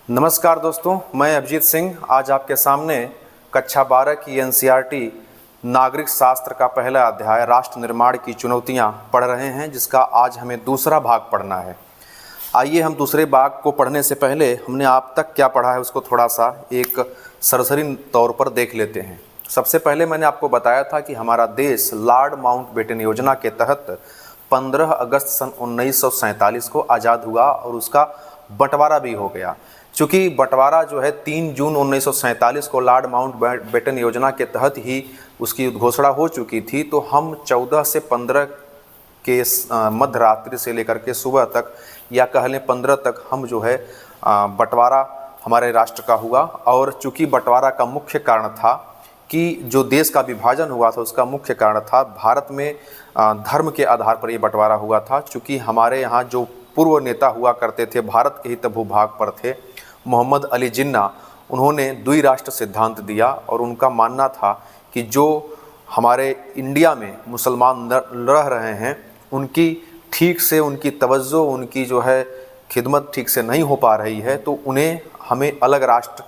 नमस्कार दोस्तों, मैं अभिजीत सिंह आज आपके सामने कक्षा 12 की एनसीईआरटी नागरिक शास्त्र का पहला अध्याय राष्ट्र निर्माण की चुनौतियां पढ़ रहे हैं, जिसका आज हमें दूसरा भाग पढ़ना है। आइए हम दूसरे भाग को पढ़ने से पहले हमने आप तक क्या पढ़ा है उसको थोड़ा सा एक सरसरी तौर पर देख लेते हैं। सबसे पहले मैंने आपको बताया था कि हमारा देश लॉर्ड माउंटबेटन योजना के तहत 15 अगस्त सन 1947 को आज़ाद हुआ और उसका बंटवारा भी हो गया। चूँकि बंटवारा जो है 3 जून 1947 को लॉर्ड माउंटबेटन योजना के तहत ही उसकी घोषणा हो चुकी थी, तो हम 14 से 15 के मध्य रात्रि से लेकर के सुबह तक या कह लें 15 तक हम जो है बंटवारा हमारे राष्ट्र का हुआ। और चूँकि बंटवारा का मुख्य कारण था कि जो देश का विभाजन हुआ था उसका मुख्य कारण था भारत में धर्म के आधार पर ये बंटवारा हुआ था। चूँकि हमारे यहाँ जो पूर्व नेता हुआ करते थे, भारत के हित भूभाग पर थे, मोहम्मद अली जिन्ना, उन्होंने द्विराष्ट्र सिद्धांत दिया और उनका मानना था कि जो हमारे इंडिया में मुसलमान रह रहे हैं उनकी ठीक से उनकी तवज्जो, उनकी जो है खिदमत ठीक से नहीं हो पा रही है, तो उन्हें हमें अलग राष्ट्र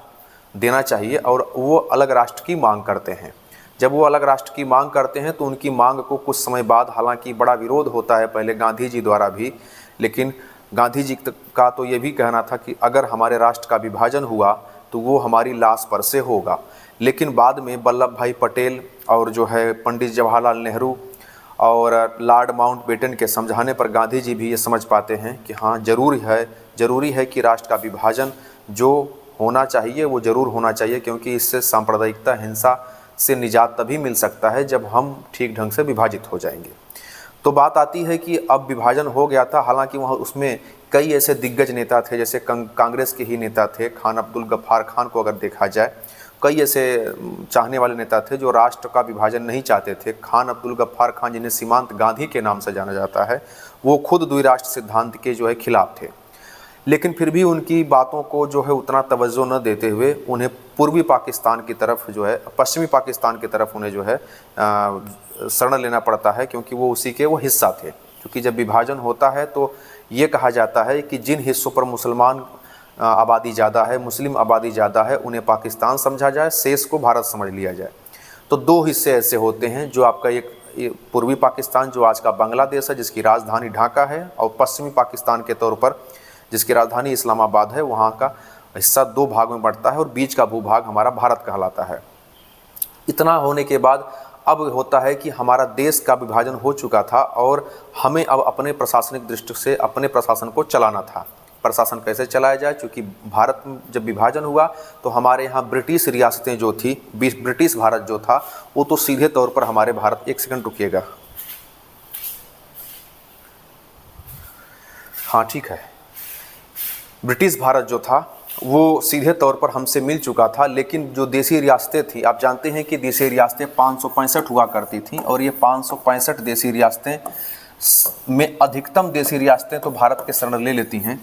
देना चाहिए और वो अलग राष्ट्र की मांग करते हैं। जब वो अलग राष्ट्र की मांग करते हैं तो उनकी मांग को कुछ समय बाद हालांकि बड़ा विरोध होता है, पहले गांधी जी द्वारा भी, लेकिन गांधी जी का तो ये भी कहना था कि अगर हमारे राष्ट्र का विभाजन हुआ तो वो हमारी लाश पर से होगा। लेकिन बाद में वल्लभ भाई पटेल और जो है पंडित जवाहरलाल नेहरू और लॉर्ड माउंटबेटन के समझाने पर गांधी जी भी ये समझ पाते हैं कि हाँ ज़रूरी है कि राष्ट्र का विभाजन जो होना चाहिए वो ज़रूर होना चाहिए, क्योंकि इससे सांप्रदायिकता, हिंसा से निजात तभी मिल सकता है जब हम ठीक ढंग से विभाजित हो जाएंगे। तो बात आती है कि अब विभाजन हो गया था, हालांकि वहाँ उसमें कई ऐसे दिग्गज नेता थे, जैसे कांग्रेस के ही नेता थे, खान अब्दुल गफ्फार खान को अगर देखा जाए, कई ऐसे चाहने वाले नेता थे जो राष्ट्र का विभाजन नहीं चाहते थे। खान अब्दुल गफ्फार खान, जिन्हें सीमांत गांधी के नाम से जाना जाता है, वो खुद द्विराष्ट्र सिद्धांत के जो है खिलाफ थे। लेकिन फिर भी उनकी बातों को जो है उतना तवज्जो न देते हुए उन्हें पूर्वी पाकिस्तान की तरफ जो है, पश्चिमी पाकिस्तान की तरफ उन्हें जो है शरण लेना पड़ता है, क्योंकि वो उसी के वो हिस्सा थे। क्योंकि जब विभाजन होता है तो ये कहा जाता है कि जिन हिस्सों पर मुसलमान आबादी ज़्यादा है, मुस्लिम आबादी ज़्यादा है, उन्हें पाकिस्तान समझा जाए, शेष को भारत समझ लिया जाए। तो दो हिस्से ऐसे होते हैं, जो आपका एक पूर्वी पाकिस्तान जो आज का बांग्लादेश है, जिसकी राजधानी ढाका है, और पश्चिमी पाकिस्तान के तौर पर जिसकी राजधानी इस्लामाबाद है, वहाँ का हिस्सा दो भाग में बढ़ता है और बीच का भूभाग हमारा भारत कहलाता है। इतना होने के बाद अब होता है कि हमारा देश का विभाजन हो चुका था और हमें अब अपने प्रशासनिक दृष्टि से अपने प्रशासन को चलाना था। प्रशासन कैसे चलाया जाए, क्योंकि भारत में जब विभाजन हुआ तो हमारे यहाँ ब्रिटिश रियासतें जो थी, ब्रिटिश भारत जो था, वो तो सीधे तौर पर हमारे भारत, एक सेकंड रुकिएगा, हाँ ठीक है, ब्रिटिश भारत जो था वो सीधे तौर पर हमसे मिल चुका था। लेकिन जो देसी रियासतें थी, आप जानते हैं कि देसी रियासतें 565 हुआ करती थीं, और ये 565 देसी रियासतें में अधिकतम देसी रियासतें तो भारत के शरण ले लेती हैं।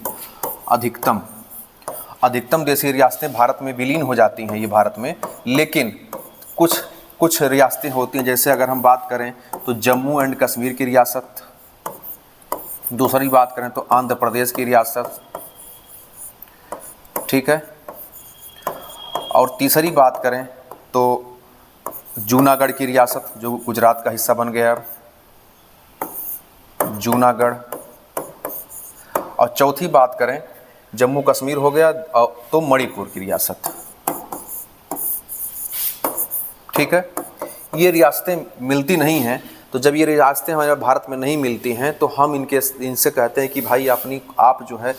अधिकतम देसी रियासतें भारत में विलीन हो जाती हैं, ये भारत में। लेकिन कुछ रियासतें होती हैं, जैसे अगर हम बात करें तो जम्मू एंड कश्मीर की रियासत, दूसरी बात करें तो आंध्र प्रदेश की रियासत, ठीक है, और तीसरी बात करें तो जूनागढ़ की रियासत जो गुजरात का हिस्सा बन गया, जूनागढ़, और चौथी बात करें जम्मू कश्मीर हो गया, तो मणिपुर की रियासत, ठीक है। ये रियासतें मिलती नहीं हैं, तो जब ये रियासतें हमारे भारत में नहीं मिलती हैं तो हम इनसे कहते हैं कि भाई आप जो है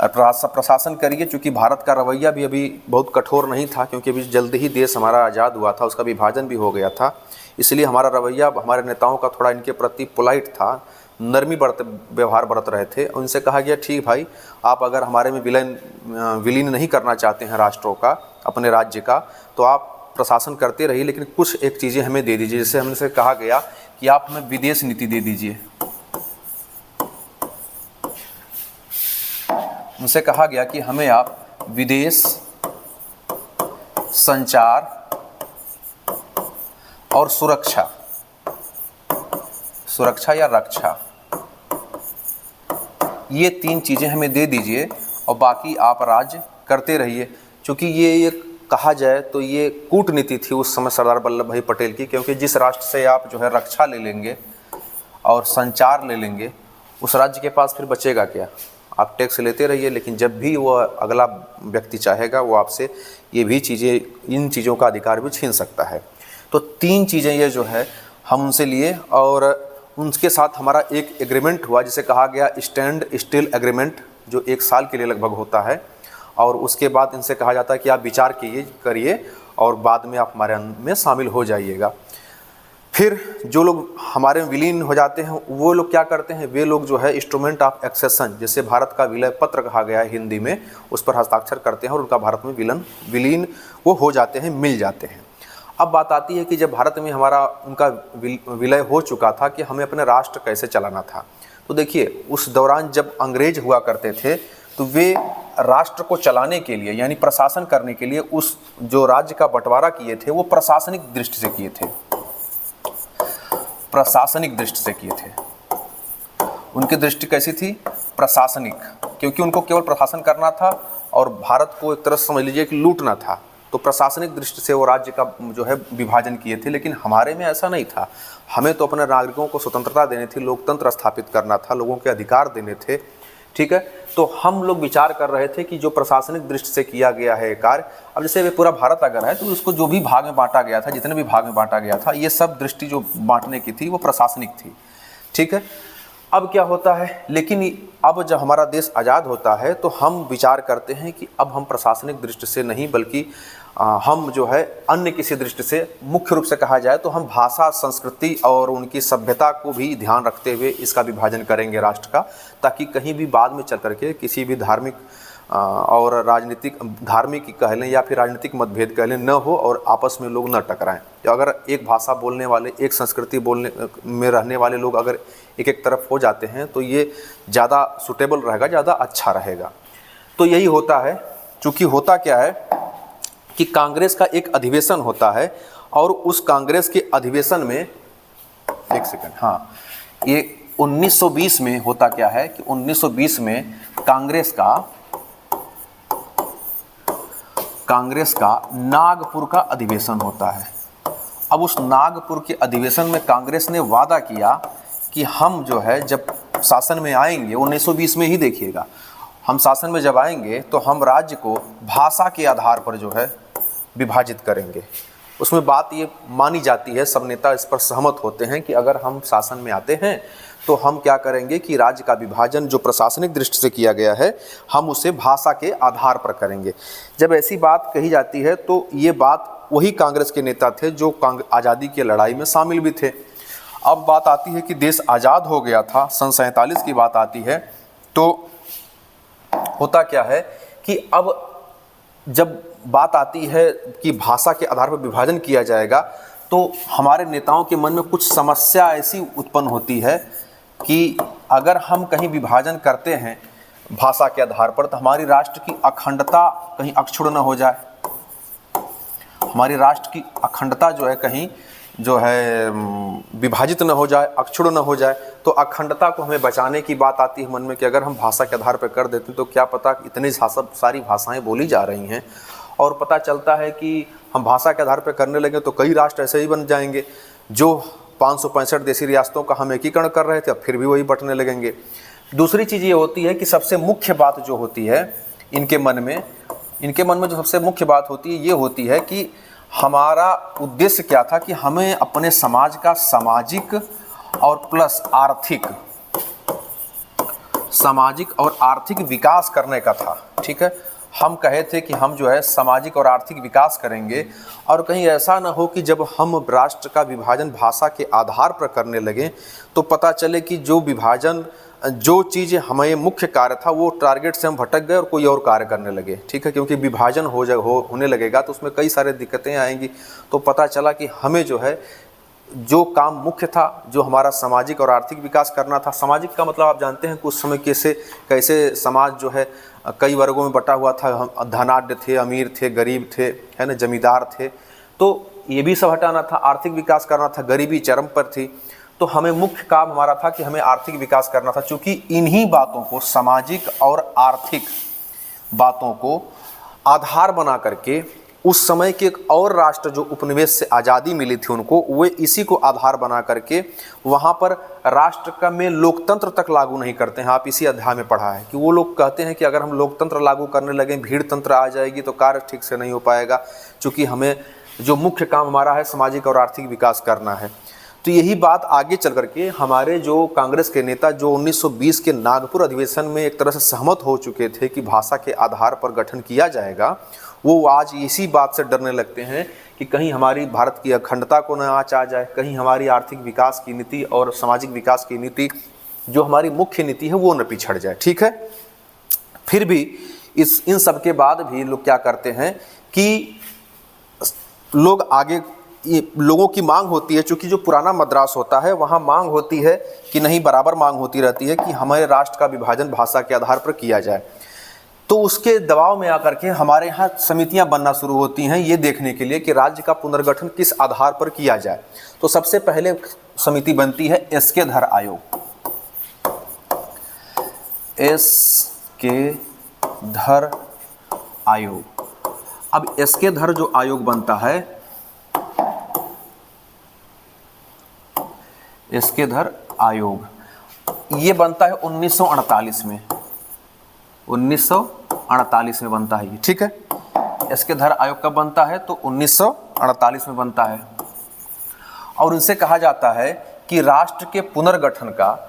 प्रशासन करिए। चूँकि भारत का रवैया भी अभी बहुत कठोर नहीं था, क्योंकि अभी जल्द ही देश हमारा आज़ाद हुआ था, उसका विभाजन भी हो गया था, इसलिए हमारा रवैया हमारे नेताओं का थोड़ा इनके प्रति पोलाइट था, नरमी व्यवहार बरत रहे थे। उनसे कहा गया ठीक भाई, आप अगर हमारे में विलीन नहीं करना चाहते हैं राष्ट्रों का, अपने राज्य का, तो आप प्रशासन करते रहिए, लेकिन कुछ एक चीज़ें हमें दे दीजिए। जैसे हमसे कहा गया कि आप हमें विदेश नीति दे दीजिए, उनसे कहा गया कि हमें आप विदेश, संचार और सुरक्षा या रक्षा, ये 3 चीज़ें हमें दे दीजिए और बाकी आप राज्य करते रहिए, क्योंकि ये कहा जाए तो ये कूटनीति थी उस समय सरदार वल्लभ भाई पटेल की, क्योंकि जिस राष्ट्र से आप जो है रक्षा ले लेंगे और संचार ले लेंगे, उस राज्य के पास फिर बचेगा क्या। आप टैक्स लेते रहिए, लेकिन जब भी वो अगला व्यक्ति चाहेगा वो आपसे ये भी चीज़ें, इन चीज़ों का अधिकार भी छीन सकता है। तो 3 चीज़ें ये जो है हम उनसे लिए, और उनके साथ हमारा एक एग्रीमेंट हुआ जिसे कहा गया स्टैंड स्टिल एग्रीमेंट, जो 1 साल के लिए लगभग होता है। और उसके बाद इनसे कहा जाता है कि आप विचार करिए और बाद में आप हमारे में शामिल हो जाइएगा। फिर जो लोग हमारे में विलीन हो जाते हैं वो लोग क्या करते हैं, वे लोग जो है इंस्ट्रूमेंट ऑफ एक्सेशन, जिसे भारत का विलय पत्र कहा गया है हिंदी में, उस पर हस्ताक्षर करते हैं और उनका भारत में विलीन वो हो जाते हैं, मिल जाते हैं। अब बात आती है कि जब भारत में हमारा उनका विलय हो चुका था कि हमें अपने राष्ट्र कैसे चलाना था। तो देखिए, उस दौरान जब अंग्रेज हुआ करते थे तो वे राष्ट्र को चलाने के लिए, यानी प्रशासन करने के लिए, उस जो राज्य का बंटवारा किए थे वो प्रशासनिक दृष्टि से किए थे, प्रशासनिक दृष्टि से किए थे। उनकी दृष्टि कैसी थी? प्रशासनिक, क्योंकि उनको केवल प्रशासन करना था और भारत को एक तरह से समझ लीजिए कि लूटना था। तो प्रशासनिक दृष्टि से वो राज्य का जो है विभाजन किए थे। लेकिन हमारे में ऐसा नहीं था, हमें तो अपने नागरिकों को स्वतंत्रता देनी थी, लोकतंत्र स्थापित करना था, लोगों के अधिकार देने थे, ठीक है। तो हम लोग विचार कर रहे थे कि जो प्रशासनिक दृष्टि से किया गया है कार्य, अब जैसे वे पूरा भारत अगर है तो उसको जो भी भाग में बांटा गया था, जितने भी भाग में बांटा गया था, ये सब दृष्टि जो बांटने की थी वो प्रशासनिक थी, ठीक है। अब क्या होता है, लेकिन अब जब हमारा देश आज़ाद होता है तो हम विचार करते हैं कि अब हम प्रशासनिक दृष्टि से नहीं, बल्कि हम जो है अन्य किसी दृष्टि से, मुख्य रूप से कहा जाए तो हम भाषा, संस्कृति और उनकी सभ्यता को भी ध्यान रखते हुए इसका विभाजन करेंगे राष्ट्र का, ताकि कहीं भी बाद में चल करके किसी भी धार्मिक और राजनीतिक, धार्मिक कह लें या फिर राजनीतिक मतभेद कह लें, न हो और आपस में लोग न टकराएं। तो अगर एक भाषा बोलने वाले, एक संस्कृति बोलने में रहने वाले लोग अगर एक तरफ हो जाते हैं तो ये ज़्यादा सूटेबल रहेगा, ज़्यादा अच्छा रहेगा। तो यही होता है। चूँकि होता क्या है कि कांग्रेस का एक अधिवेशन होता है और उस कांग्रेस के अधिवेशन में, एक सेकंड, हाँ, ये 1920 में होता क्या है कि 1920 में कांग्रेस का नागपुर का अधिवेशन होता है। अब उस नागपुर के अधिवेशन में कांग्रेस ने वादा किया कि हम जो है जब शासन में आएंगे, 1920 में ही देखिएगा, हम शासन में जब आएंगे तो हम राज्य को भाषा के आधार पर जो है विभाजित करेंगे। उसमें बात ये मानी जाती है, सब नेता इस पर सहमत होते हैं कि अगर हम शासन में आते हैं तो हम क्या करेंगे कि राज्य का विभाजन जो प्रशासनिक दृष्टि से किया गया है, हम उसे भाषा के आधार पर करेंगे। जब ऐसी बात कही जाती है तो ये बात वही कांग्रेस के नेता थे जो आज़ादी की लड़ाई में शामिल भी थे। अब बात आती है कि देश आज़ाद हो गया था, सन 47 की बात आती है, तो होता क्या है कि अब जब बात आती है कि भाषा के आधार पर विभाजन किया जाएगा तो हमारे नेताओं के मन में कुछ समस्या ऐसी उत्पन्न होती है कि अगर हम कहीं विभाजन करते हैं भाषा के आधार पर तो हमारी राष्ट्र की अखंडता कहीं अक्षुण्ण न हो जाए, हमारी राष्ट्र की अखंडता जो है कहीं जो है विभाजित न हो जाए, अक्षुण्ण न हो जाए। तो अखंडता को हमें बचाने की बात आती है मन में कि अगर हम भाषा के आधार पर कर देते तो क्या पता इतनी सारी भाषाएं बोली जा रही हैं और पता चलता है कि हम भाषा के आधार पर करने लगे तो कई राष्ट्र ऐसे ही बन जाएंगे। जो 565 देशी रियासतों का हम एकीकरण कर रहे थे अब फिर भी वही बंटने लगेंगे। दूसरी चीज़ ये होती है कि सबसे मुख्य बात जो होती है इनके मन में जो सबसे मुख्य बात होती है ये होती है कि हमारा उद्देश्य क्या था कि हमें अपने समाज का सामाजिक और प्लस आर्थिक विकास करने का था, ठीक है। हम कहे थे कि हम जो है सामाजिक और आर्थिक विकास करेंगे और कहीं ऐसा ना हो कि जब हम राष्ट्र का विभाजन भाषा के आधार पर करने लगें तो पता चले कि जो चीज़ हमें मुख्य कार्य था वो टारगेट से हम भटक गए और कोई और कार्य करने लगे, ठीक है। क्योंकि विभाजन होने लगेगा तो उसमें कई सारे दिक्कतें आएंगी। तो पता चला कि हमें जो है जो काम मुख्य था, जो हमारा सामाजिक और आर्थिक विकास करना था, सामाजिक का मतलब आप जानते हैं कि उस समय कैसे समाज जो है कई वर्गों में बटा हुआ था, धनाढ्य थे, अमीर थे, गरीब थे, है ना, जमींदार थे, तो ये भी सब हटाना था। आर्थिक विकास करना था, गरीबी चरम पर थी, तो हमें मुख्य काम हमारा था कि हमें आर्थिक विकास करना था। चूँकि इन्हीं बातों को, सामाजिक और आर्थिक बातों को आधार बना करके उस समय के एक और राष्ट्र जो उपनिवेश से आज़ादी मिली थी उनको, वे इसी को आधार बना करके वहाँ पर राष्ट्र का में लोकतंत्र तक लागू नहीं करते हैं। आप इसी अध्याय में पढ़ा है कि वो लोग कहते हैं कि अगर हम लोकतंत्र लागू करने लगें, भीड़ तंत्र आ जाएगी तो कार्य ठीक से नहीं हो पाएगा, चूँकि हमें जो मुख्य काम हमारा है सामाजिक और आर्थिक विकास करना है। तो यही बात आगे चल करके हमारे जो कांग्रेस के नेता जो 1920 के नागपुर अधिवेशन में एक तरह से सहमत हो चुके थे कि भाषा के आधार पर गठन किया जाएगा, वो आज इसी बात से डरने लगते हैं कि कहीं हमारी भारत की अखंडता को न आँच आ जाए, कहीं हमारी आर्थिक विकास की नीति और सामाजिक विकास की नीति जो हमारी मुख्य नीति है वो न पिछड़ जाए। ठीक है, फिर भी इन सब के बाद भी लोग क्या करते हैं कि लोग आगे, लोगों की मांग होती है, चूँकि जो पुराना मद्रास होता है वहाँ मांग होती है कि नहीं, बराबर मांग होती रहती है कि हमारे राष्ट्र का विभाजन भाषा के आधार पर किया जाए। तो उसके दबाव में आकर के हमारे यहाँ समितियां बनना शुरू होती हैं ये देखने के लिए कि राज्य का पुनर्गठन किस आधार पर किया जाए। तो सबसे पहले समिति बनती है एस.के. धर आयोग। एस.के. धर आयोग। अब एस.के. धर जो आयोग बनता है, एस.के. धर आयोग, ये बनता है 1948 में। 1948 में बनता है ये। ठीक है, एस.के. धर आयोग कब बनता है? तो 1948 में बनता है। और उनसे कहा जाता है कि राष्ट्र के पुनर्गठन का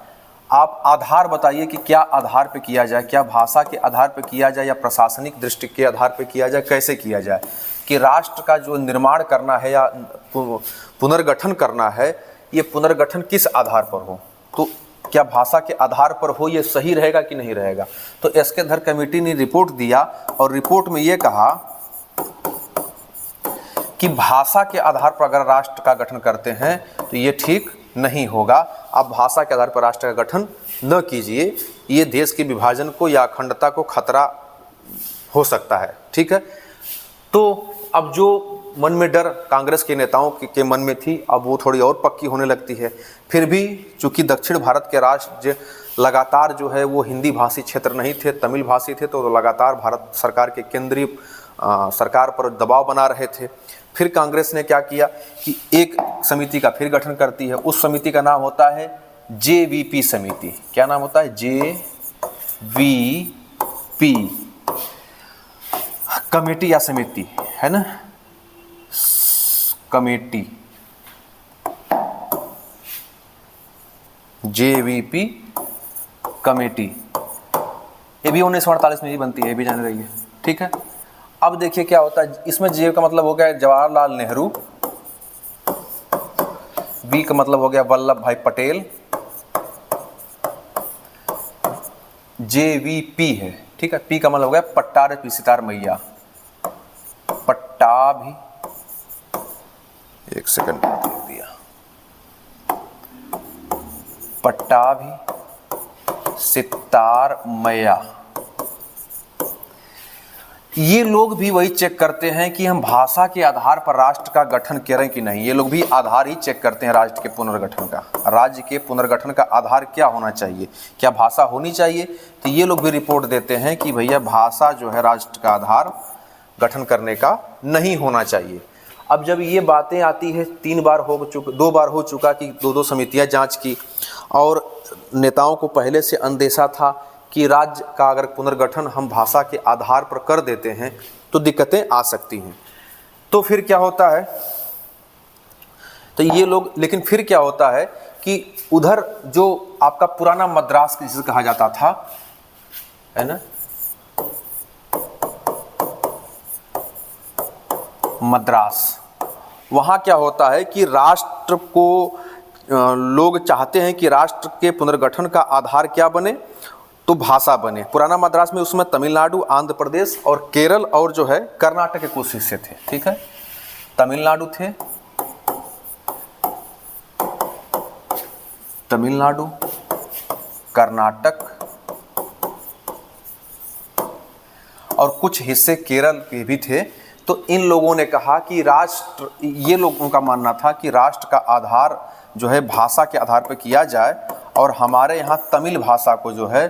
आप आधार बताइए कि क्या आधार पे किया जाए, क्या भाषा के आधार पे किया जाए या प्रशासनिक दृष्टि के आधार पे किया जाए, कैसे किया जाए, कि राष्ट्र का जो निर्माण करना है या पुनर्गठन करना है, ये पुनर्गठन किस आधार पर हो, तो क्या भाषा के आधार पर हो, ये सही रहेगा कि नहीं रहेगा। तो एस.के. धर कमेटी ने रिपोर्ट दिया और रिपोर्ट में ये कहा कि भाषा के आधार पर अगर राष्ट्र का गठन करते हैं तो ये ठीक नहीं होगा। आप भाषा के आधार पर राष्ट्र का गठन न कीजिए, ये देश के विभाजन को या अखंडता को खतरा हो सकता है। ठीक है, तो अब जो मन में डर कांग्रेस के नेताओं के मन में थी, अब वो थोड़ी और पक्की होने लगती है। फिर भी चूंकि दक्षिण भारत के राज्य लगातार जो है वो हिंदी भाषी क्षेत्र नहीं थे, तमिल भाषी थे, तो लगातार भारत सरकार के केंद्रीय सरकार पर दबाव बना रहे थे। फिर कांग्रेस ने क्या किया कि एक समिति का फिर गठन करती है। उस समिति का नाम होता है JVP समिति। क्या नाम होता है? JVP कमेटी या समिति, है ना, कमेटी, JVP कमेटी। ये भी 1948 में ही बनती है, ये भी जान रही है। ठीक है, अब देखिए क्या होता है इसमें। जे का मतलब हो गया जवाहरलाल नेहरू, बी का मतलब हो गया वल्लभ भाई पटेल, JVP है। ठीक है, पी का मतलब हो गया पट्टाभी सितार मैया, पट्टाभी, एक सेकंड लिख दिया, पट्टाभी सितार मैया। ये लोग भी वही चेक करते हैं कि हम भाषा के आधार पर राष्ट्र का गठन करें कि नहीं। ये लोग भी आधार ही चेक करते हैं राष्ट्र के पुनर्गठन का। राज्य के पुनर्गठन का आधार क्या होना चाहिए, क्या भाषा होनी चाहिए? तो ये लोग भी रिपोर्ट देते हैं कि भैया भाषा जो है राष्ट्र का आधार गठन करने का नहीं होना चाहिए। अब जब ये बातें आती है, 2 बार हो चुका कि 2 समितियां जांच की, और नेताओं को पहले से अंदेशा था कि राज्य का अगर पुनर्गठन हम भाषा के आधार पर कर देते हैं तो दिक्कतें आ सकती हैं। तो फिर क्या होता है, तो ये लोग, लेकिन फिर क्या होता है कि उधर जो आपका पुराना मद्रास जिसे कहा जाता था, है ना, मद्रास, वहाँ क्या होता है कि राष्ट्र को लोग चाहते हैं कि राष्ट्र के पुनर्गठन का आधार क्या बने, तो भाषा बने। पुराना मद्रास में उसमें तमिलनाडु, आंध्र प्रदेश और केरल और जो है कर्नाटक के कुछ हिस्से थे। ठीक है, तमिलनाडु, कर्नाटक और कुछ हिस्से केरल के भी थे। तो इन लोगों ने कहा कि राष्ट्र, ये लोगों का मानना था कि राष्ट्र का आधार जो है भाषा के आधार पर किया जाए और हमारे यहाँ तमिल भाषा को जो है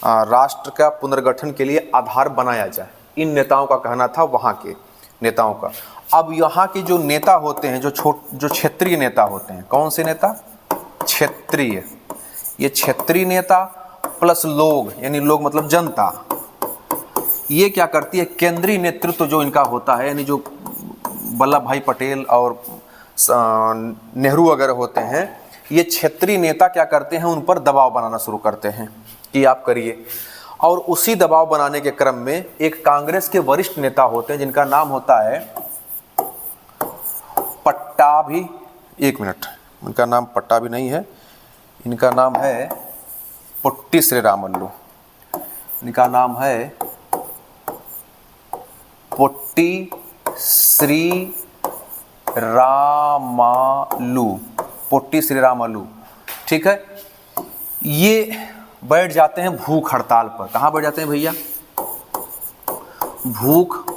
राष्ट्र का पुनर्गठन के लिए आधार बनाया जाए। इन नेताओं का कहना था, वहाँ के नेताओं का। अब यहाँ के जो नेता होते हैं, जो क्षेत्रीय नेता होते हैं, कौन से नेता? क्षेत्रीय। ये क्षेत्रीय नेता प्लस लोग, यानी लोग मतलब जनता, ये क्या करती है, केंद्रीय नेतृत्व जो इनका होता है, यानी जो वल्लभ भाई पटेल और नेहरू वगैरह होते हैं, ये क्षेत्रीय नेता क्या करते हैं, उन पर दबाव बनाना शुरू करते हैं कि आप करिए। और उसी दबाव बनाने के क्रम में एक कांग्रेस के वरिष्ठ नेता होते हैं जिनका नाम होता है पट्टाभी, एक मिनट, इनका नाम पट्टाभी नहीं है, इनका नाम है पोट्टी श्रीरामुलु। इनका नाम है पोट्टी श्रीरामुलु, पोट्टी श्रीरामुलु, ठीक है। ये बैठ जाते हैं भूख हड़ताल पर। कहाँ बैठ जाते हैं भैया? भूख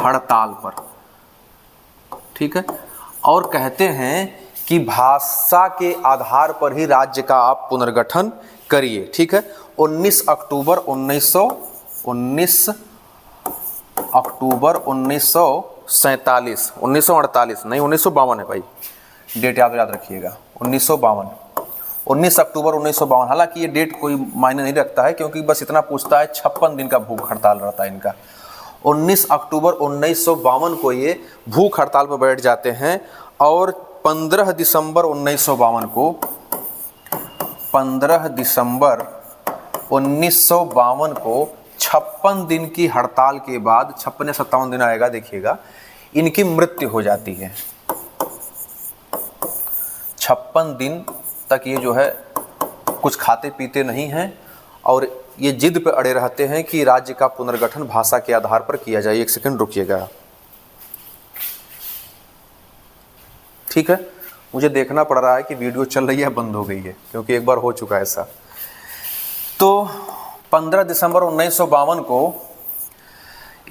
हड़ताल पर, ठीक है। और कहते हैं कि भाषा के आधार पर ही राज्य का आप पुनर्गठन करिए, ठीक है। 19 अक्टूबर 1947, 1948 नहीं, 1952 है भाई, डेट याद रखिएगा, 1952, 19 अक्टूबर 1952। हालांकि ये डेट कोई मायने नहीं रखता है, क्योंकि बस इतना पूछता है 56 दिन का भूख हड़ताल रहता है इनका। 19 अक्टूबर 1952 को ये भूख हड़ताल पर बैठ जाते हैं और 15 दिसंबर 1952 को 56 दिन की हड़ताल के बाद, 56 या 57 दिन आएगा देखिएगा, इनकी मृत्यु हो जाती है। 56 दिन तक ये जो है कुछ खाते पीते नहीं हैं और ये जिद पे अड़े रहते हैं कि राज्य का पुनर्गठन भाषा के आधार पर किया जाए। एक सेकंड रुकिएगा, ठीक है। मुझे देखना पड़ रहा है कि वीडियो चल रही है बंद हो गई है, क्योंकि एक बार हो चुका है ऐसा। तो 15 दिसंबर 1952 को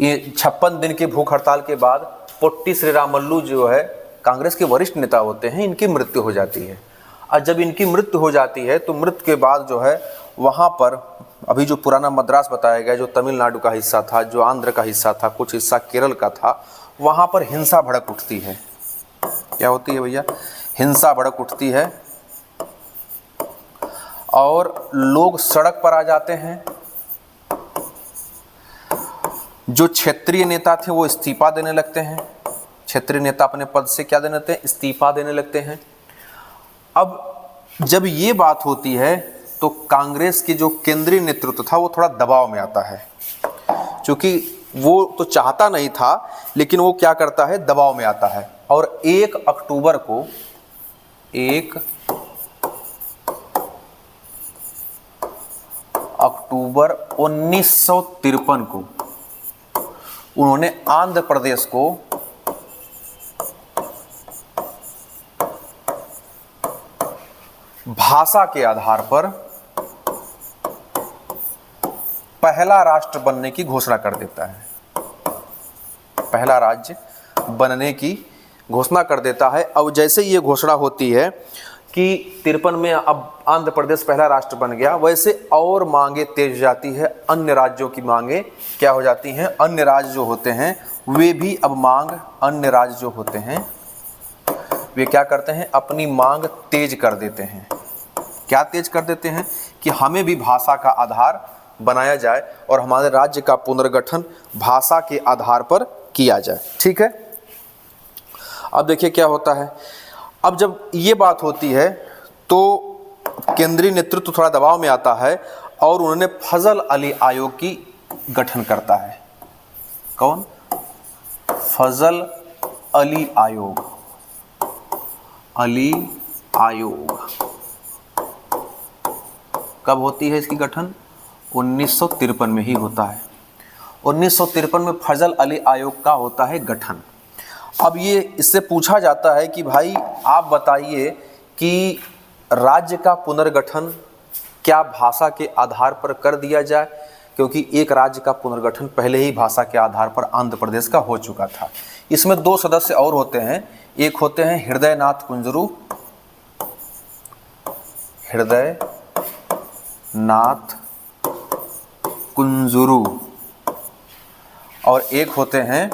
ये 56 दिन की भूख हड़ताल के बाद पोट्टी श्रीरामुलु जो है कांग्रेस के वरिष्ठ नेता होते हैं, इनकी मृत्यु हो जाती है। और जब इनकी मृत्यु हो जाती है तो मृत्यु के बाद जो है वहाँ पर अभी जो पुराना मद्रास बताया गया, जो तमिलनाडु का हिस्सा था, जो आंध्र का हिस्सा था, कुछ हिस्सा केरल का था, वहाँ पर हिंसा भड़क उठती है। क्या होती है भैया? हिंसा भड़क उठती है और लोग सड़क पर आ जाते हैं। जो क्षेत्रीय नेता थे वो इस्तीफा देने लगते हैं। क्षेत्रीय नेता अपने पद से क्या देने लगते हैं? इस्तीफा देने लगते हैं। अब जब ये बात होती है तो कांग्रेस की जो केंद्रीय नेतृत्व था वो थोड़ा दबाव में आता है, क्योंकि वो तो चाहता नहीं था, लेकिन वो क्या करता है, दबाव में आता है। और 1 अक्टूबर 1953 को उन्होंने आंध्र प्रदेश को भाषा के आधार पर पहला राष्ट्र बनने की घोषणा कर देता है। पहला राज्य बनने की घोषणा कर देता है। अब जैसे ये घोषणा होती है कि 53 में अब आंध्र प्रदेश पहला राष्ट्र बन गया, वैसे और मांगे तेज जाती है। अन्य राज्यों की मांगे क्या हो जाती हैं? अन्य राज्य जो होते हैं वे भी अब अन्य राज्य जो होते हैं वे क्या करते हैं? अपनी मांग तेज कर देते हैं। क्या तेज कर देते हैं? कि हमें भी भाषा का आधार बनाया जाए और हमारे राज्य का पुनर्गठन भाषा के आधार पर किया जाए, ठीक है। अब देखिए क्या होता है। अब जब ये बात होती है तो केंद्रीय नेतृत्व थोड़ा दबाव में आता है और उन्होंने फजल अली आयोग की गठन करता है। कौन? फजल अली आयोग। अली आयोग कब होती है इसकी गठन? 1953 में ही होता है। 1953 में फजल अली आयोग का होता है गठन। अब ये इससे पूछा जाता है कि भाई आप बताइए कि राज्य का पुनर्गठन क्या भाषा के आधार पर कर दिया जाए, क्योंकि एक राज्य का पुनर्गठन पहले ही भाषा के आधार पर आंध्र प्रदेश का हो चुका था। इसमें 2 सदस्य और होते हैं। एक होते हैं हृदयनाथ कुंजरू, हृदयनाथ कुंजरू, और एक होते हैं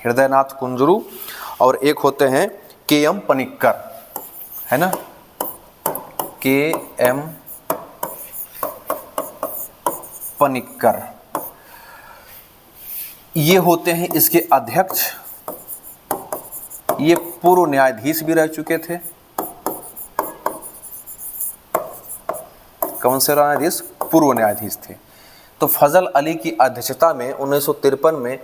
हृदयनाथ कुंजरू और एक होते हैं के.एम. पनिक्कर, है ना, के.एम. पनिक्कर। ये होते हैं इसके अध्यक्ष। ये पूर्व न्यायाधीश भी रह चुके थे। कौन से न्यायाधीश? पूर्व न्यायाधीश थे। तो फजल अली की अध्यक्षता में 1953 में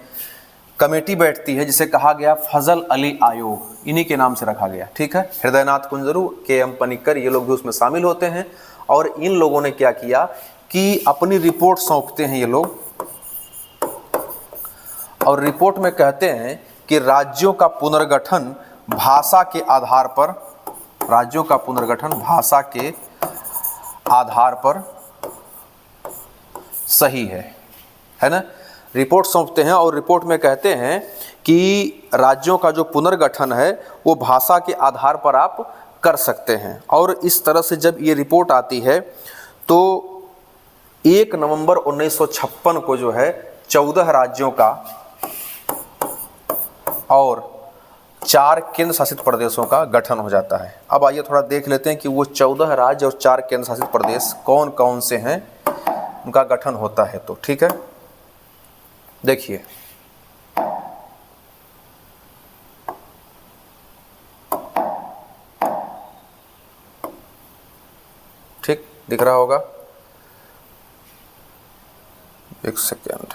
कमेटी बैठती है जिसे कहा गया फजल अली आयोग, इन्हीं के नाम से रखा गया, ठीक है। हृदयनाथ कुंजरू, के.एम. पनिक्कर, ये लोग भी उसमें शामिल होते हैं। और इन लोगों ने क्या किया कि अपनी रिपोर्ट सौंपते हैं ये लोग, और रिपोर्ट में कहते हैं कि राज्यों का पुनर्गठन भाषा के आधार पर, राज्यों का पुनर्गठन भाषा के आधार पर सही है ना। रिपोर्ट सौंपते हैं और रिपोर्ट में कहते हैं कि राज्यों का जो पुनर्गठन है वो भाषा के आधार पर आप कर सकते हैं। और इस तरह से जब ये रिपोर्ट आती है तो 1 नवंबर 1956 को जो है 14 राज्यों का और 4 केंद्र शासित प्रदेशों का गठन हो जाता है। अब आइए थोड़ा देख लेते हैं कि वो 14 राज्य और 4 केंद्र शासित प्रदेश कौन कौन से हैं, उनका गठन होता है। तो ठीक है, देखिए ठीक दिख रहा होगा, एक सेकेंड।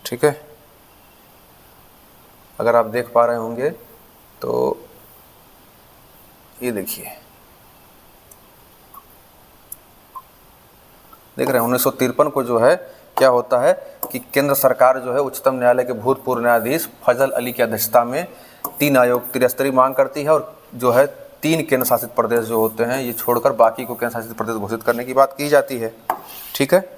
ठीक है, अगर आप देख पा रहे होंगे तो ये देखिए, देख रहे हैं 1953 को जो है क्या होता है कि केंद्र सरकार जो है उच्चतम न्यायालय के भूतपूर्व न्यायाधीश फजल अली की अध्यक्षता में 3 आयोग त्रिस्तरीय मांग करती है और जो है 3 केंद्र शासित प्रदेश जो होते हैं ये छोड़कर बाकी को केंद्र शासित प्रदेश घोषित करने की बात की जाती है। ठीक है,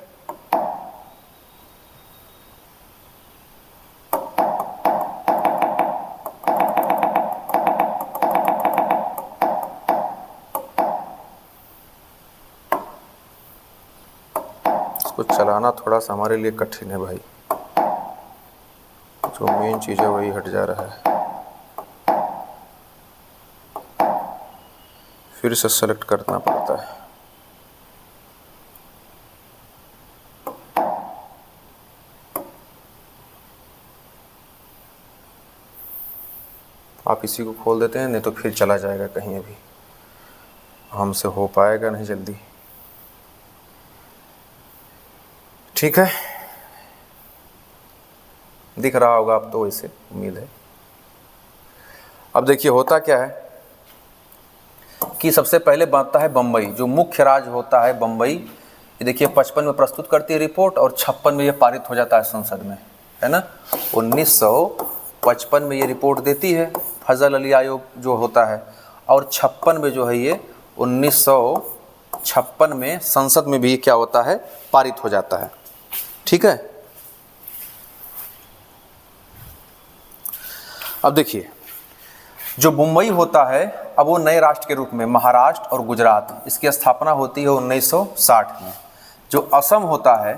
इसको चलाना थोड़ा सा हमारे लिए कठिन है भाई, जो मेन चीज़ है वही हट जा रहा है। फिर से सेलेक्ट करना पड़ता है। आप इसी को खोल देते हैं, नहीं तो फिर चला जाएगा कहीं, अभी हमसे हो पाएगा नहीं जल्दी। ठीक है, दिख रहा होगा आप तो, वैसे उम्मीद है। अब देखिए होता क्या है कि सबसे पहले बनता है बम्बई, जो मुख्य राज्य होता है बम्बई। ये देखिए 55 में प्रस्तुत करती है रिपोर्ट और 56 में ये पारित हो जाता है संसद में, है ना। 1955 में ये रिपोर्ट देती है फजल अली आयोग जो होता है, और 56 में जो है ये 1956 में संसद में भी क्या होता है, पारित हो जाता है। ठीक है, अब देखिए जो मुंबई होता है अब वो नए राष्ट्र के रूप में महाराष्ट्र और गुजरात, इसकी स्थापना होती है 1960 में। जो असम होता है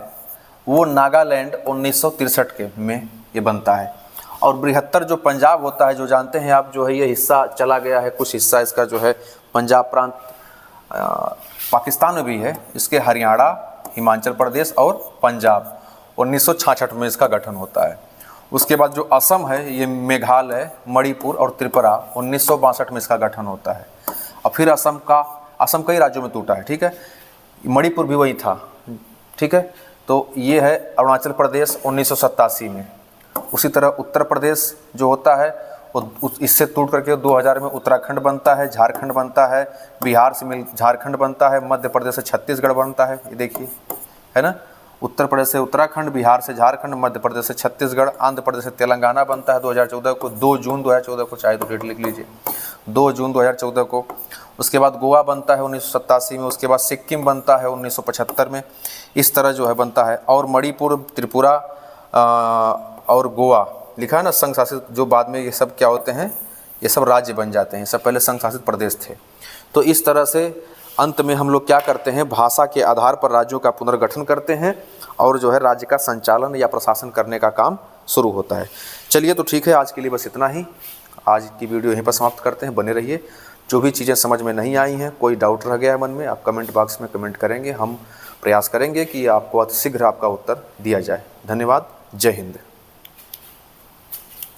वो नागालैंड 1963 के में ये बनता है। और बृहत्तर जो पंजाब होता है, जो जानते हैं आप, जो है ये हिस्सा चला गया है, कुछ हिस्सा इसका जो है पंजाब प्रांत पाकिस्तान में भी है, इसके हरियाणा, हिमाचल प्रदेश और पंजाब 1966 में इसका गठन होता है। उसके बाद जो असम है ये मेघालय, मणिपुर और त्रिपुरा 1962 में इसका गठन होता है। और फिर असम कई राज्यों में टूटा है। ठीक है, मणिपुर भी वही था। ठीक है, तो ये है अरुणाचल प्रदेश 1987 में। उसी तरह उत्तर प्रदेश जो होता है वो इससे टूट करके 2000 में उत्तराखंड बनता है, झारखंड बनता है, बिहार से मिल झारखंड बनता है, मध्य प्रदेश से छत्तीसगढ़ बनता है। ये देखिए, है ना, उत्तर प्रदेश से उत्तराखंड, बिहार से झारखंड, मध्य प्रदेश से छत्तीसगढ़, आंध्र प्रदेश से तेलंगाना बनता है 2014 को, 2 जून 2014 को, चाहे तो डेट लिख लीजिए 2 जून 2014 को। उसके बाद गोवा बनता है 1987 में, उसके बाद सिक्किम बनता है 1975 में। इस तरह जो है बनता है। और मणिपुर, त्रिपुरा और गोवा लिखा है ना संघ शासित, जो बाद में ये सब क्या होते हैं, ये सब राज्य बन जाते हैं, सब पहले संघ शासित प्रदेश थे। तो इस तरह से अंत में हम लोग क्या करते हैं, भाषा के आधार पर राज्यों का पुनर्गठन करते हैं और जो है राज्य का संचालन या प्रशासन करने का काम शुरू होता है। चलिए तो ठीक है, आज के लिए बस इतना ही। आज की वीडियो यहीं पर समाप्त करते हैं। बने रहिए। जो भी चीज़ें समझ में नहीं आई हैं, कोई डाउट रह गया है मन में, आप कमेंट बॉक्स में कमेंट करेंगे। हम प्रयास करेंगे कि आपको अतिशीघ्र आपका उत्तर दिया जाए। धन्यवाद। जय हिंद।